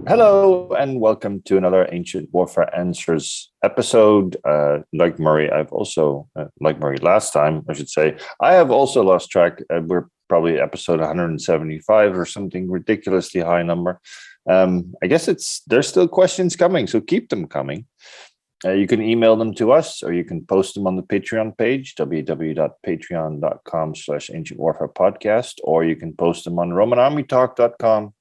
Hello and welcome to another Ancient Warfare Answers episode. Like Murray, like Murray last time, I should say, I have also lost track. We're probably episode 175 or something ridiculously high number. I guess there's still questions coming, so keep them coming. You can email them to us or you can post them on the Patreon page, www.patreon.com/Ancient Warfare Podcast, or you can post them on RomanArmyTalk.com.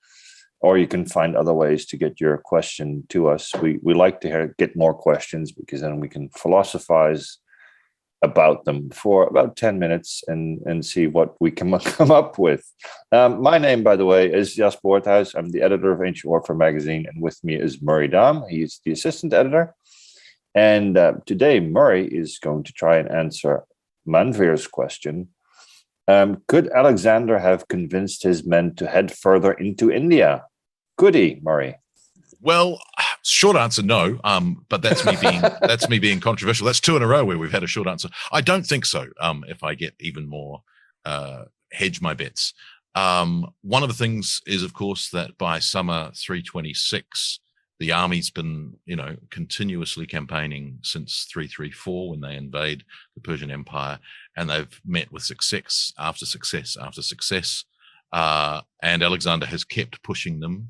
Or you can find other ways to get your question to us. We like to get more questions because then we can philosophize about them for about 10 minutes and see what we can come up with. My name, by the way, is Jasper Voorthuis. I'm the editor of Ancient Warfare magazine, and with me is Murray Dam. He's the assistant editor. And today, Murray is going to try and answer Manvir's question. Could Alexander have convinced his men to head further into India? Could he, Murray? Well, short answer, no. But that's me being controversial. That's two in a row where we've had a short answer. I don't think so. If I get even more hedge my bets. One of the things is, of course, that by summer 326, the army's been, continuously campaigning since 334 when they invade the Persian Empire, and they've met with success after success after success. And Alexander has kept pushing them.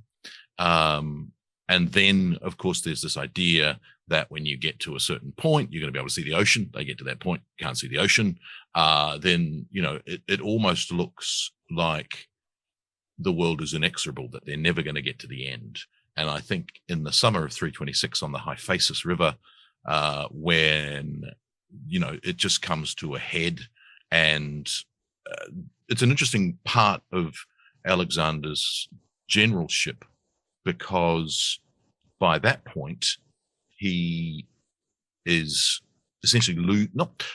And then, of course, there's this idea that when you get to a certain point, you're going to be able to see the ocean. They get to that point, can't see the ocean. Then, it almost looks like the world is inexorable, that they're never going to get to the end. And I think in the summer of 326 on the Hyphasis River, when, it just comes to a head, and it's an interesting part of Alexander's generalship, because by that point he is essentially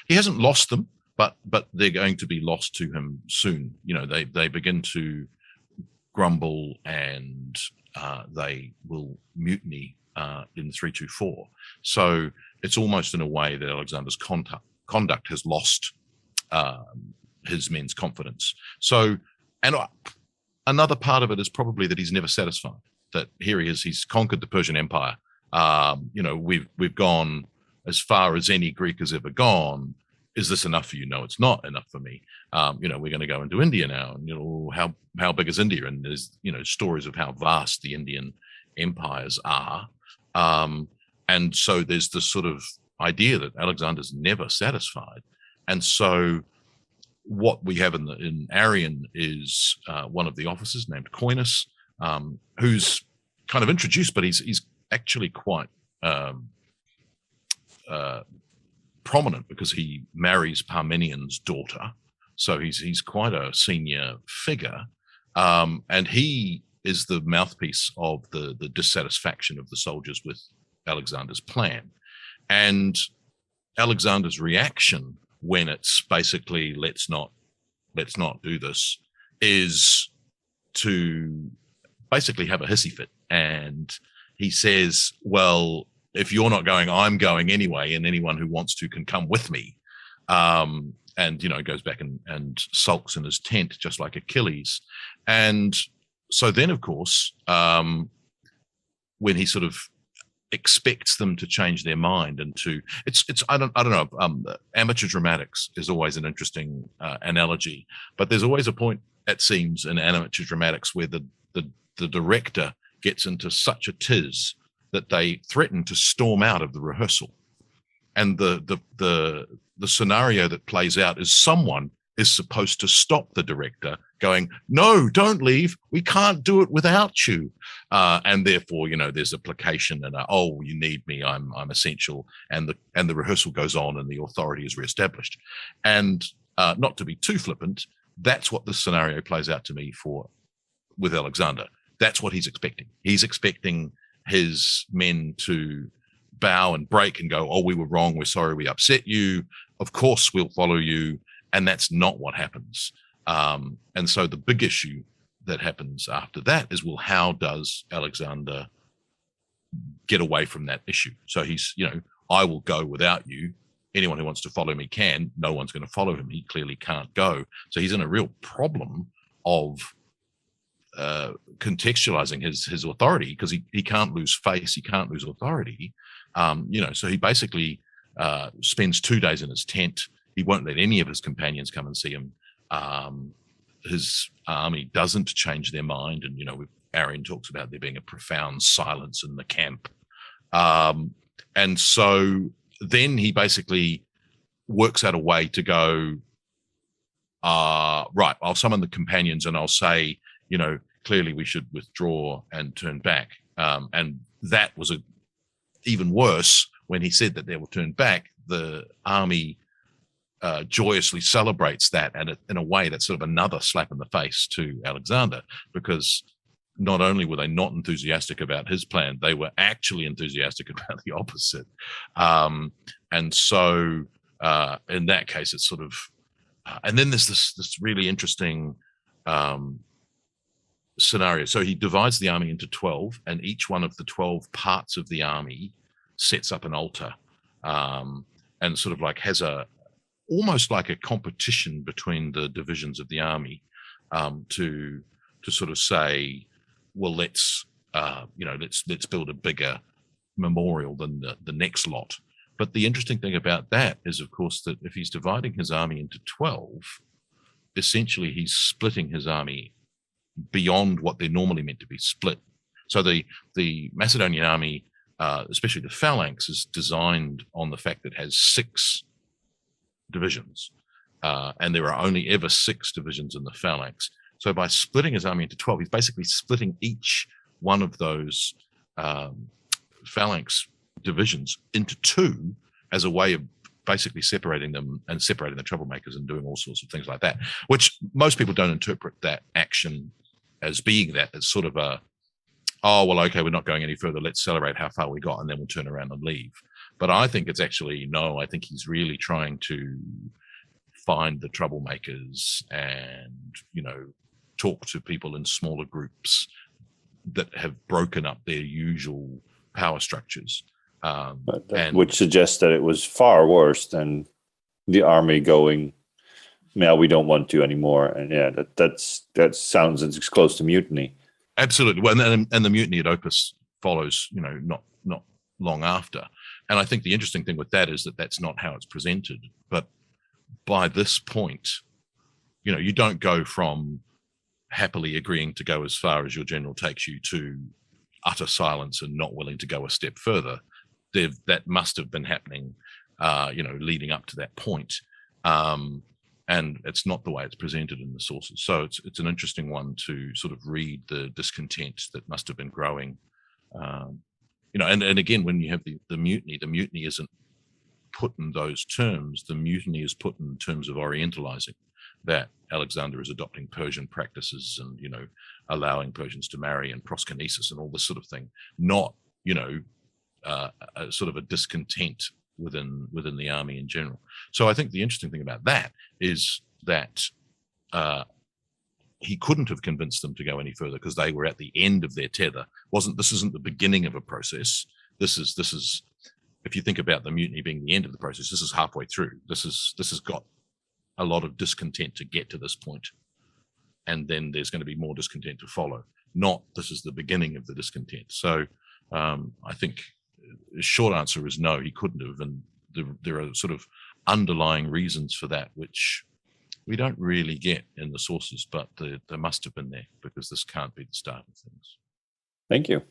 he hasn't lost them, but they're going to be lost to him soon. They begin to grumble, and they will mutiny in 324. So it's almost in a way that Alexander's conduct has lost his men's confidence. So, and another part of it is probably that he's never satisfied. That here he is, he's conquered the Persian Empire. We've gone as far as any Greek has ever gone. Is this enough for you? No, it's not enough for me. We're going to go into India now, and how big is India? And there's stories of how vast the Indian empires are. And so there's this sort of idea that Alexander's never satisfied. And so what we have in Arian is one of the officers named Coinus, who's kind of introduced, but he's actually quite prominent because he marries Parmenian's daughter. So he's quite a senior figure, and he is the mouthpiece of the dissatisfaction of the soldiers with Alexander's plan. And Alexander's reaction when it's basically let's not do this is to basically have a hissy fit. And he says, well, if you're not going, I'm going anyway, and anyone who wants to can come with me. And goes back and sulks in his tent just like Achilles. And so then, of course, when he sort of expects them to change their mind and to it's I don't know, amateur dramatics is always an interesting analogy, but there's always a point, it seems, in amateur dramatics where the director gets into such a tiz that they threaten to storm out of the rehearsal, and the scenario that plays out is someone is supposed to stop the director going, no, don't leave, we can't do it without you, and therefore there's a placation and you need me, I'm essential, and the rehearsal goes on and the authority is reestablished. And not to be too flippant, that's what the scenario plays out to me with Alexander. That's what he's expecting. He's expecting his men to bow and break and go, oh, we were wrong, we're sorry, we upset you, of course we'll follow you. And that's not what happens. And so the big issue that happens after that is, well, how does Alexander get away from that issue? So he's, I will go without you. Anyone who wants to follow me can. No one's going to follow him. He clearly can't go. So he's in a real problem of contextualizing his authority, because he can't lose face, he can't lose authority. So he basically spends 2 days in his tent. He won't let any of his companions come and see him. His army doesn't change their mind, and Arian talks about there being a profound silence in the camp. And so then he basically works out a way to go, right, I'll summon the companions and I'll say, clearly we should withdraw and turn back. And that was even worse. When he said that they will turn back, the army joyously celebrates that, and in a way that's sort of another slap in the face to Alexander, because not only were they not enthusiastic about his plan, they were actually enthusiastic about the opposite. And so in that case, it's sort of, and then there's this really interesting scenario. So he divides the army into 12, and each one of the 12 parts of the army sets up an altar, and sort of like has almost like a competition between the divisions of the army, to sort of say, well, let's build a bigger memorial than the next lot. But the interesting thing about that is, of course, that if he's dividing his army into 12, essentially he's splitting his army beyond what they're normally meant to be split. So the Macedonian army, especially the phalanx, is designed on the fact that it has 6 divisions, and there are only ever 6 divisions in the phalanx. So by splitting his army into 12, he's basically splitting each one of those phalanx divisions into 2 as a way of basically separating them and separating the troublemakers and doing all sorts of things like that, which most people don't interpret that action as being that. It's sort of okay, we're not going any further, let's celebrate how far we got and then we'll turn around and leave. But I think it's actually, no, I think he's really trying to find the troublemakers and, talk to people in smaller groups that have broken up their usual power structures. Which suggests that it was far worse than the army going, now we don't want to anymore. And yeah, that sounds as close to mutiny. Absolutely. Well, and the mutiny at Opus follows, not long after. And I think the interesting thing with that is that that's not how it's presented. But by this point, you don't go from happily agreeing to go as far as your general takes you to utter silence and not willing to go a step further. That must have been happening, leading up to that point. And it's not the way it's presented in the sources. So it's an interesting one to sort of read the discontent that must have been growing. And again, when you have the mutiny isn't put in those terms. The mutiny is put in terms of orientalizing, that Alexander is adopting Persian practices and, allowing Persians to marry and proskynesis and all this sort of thing, not, a sort of a discontent within the army in general. So I think the interesting thing about that is that he couldn't have convinced them to go any further because they were at the end of their tether. This isn't the beginning of a process. This is if you think about the mutiny being the end of the process, this is halfway through. This has got a lot of discontent to get to this point, and then there's going to be more discontent to follow. Not this is the beginning of the discontent. So I think the short answer is no, he couldn't have, and there are sort of underlying reasons for that which we don't really get in the sources, but there must have been there, because this can't be the start of things. Thank you.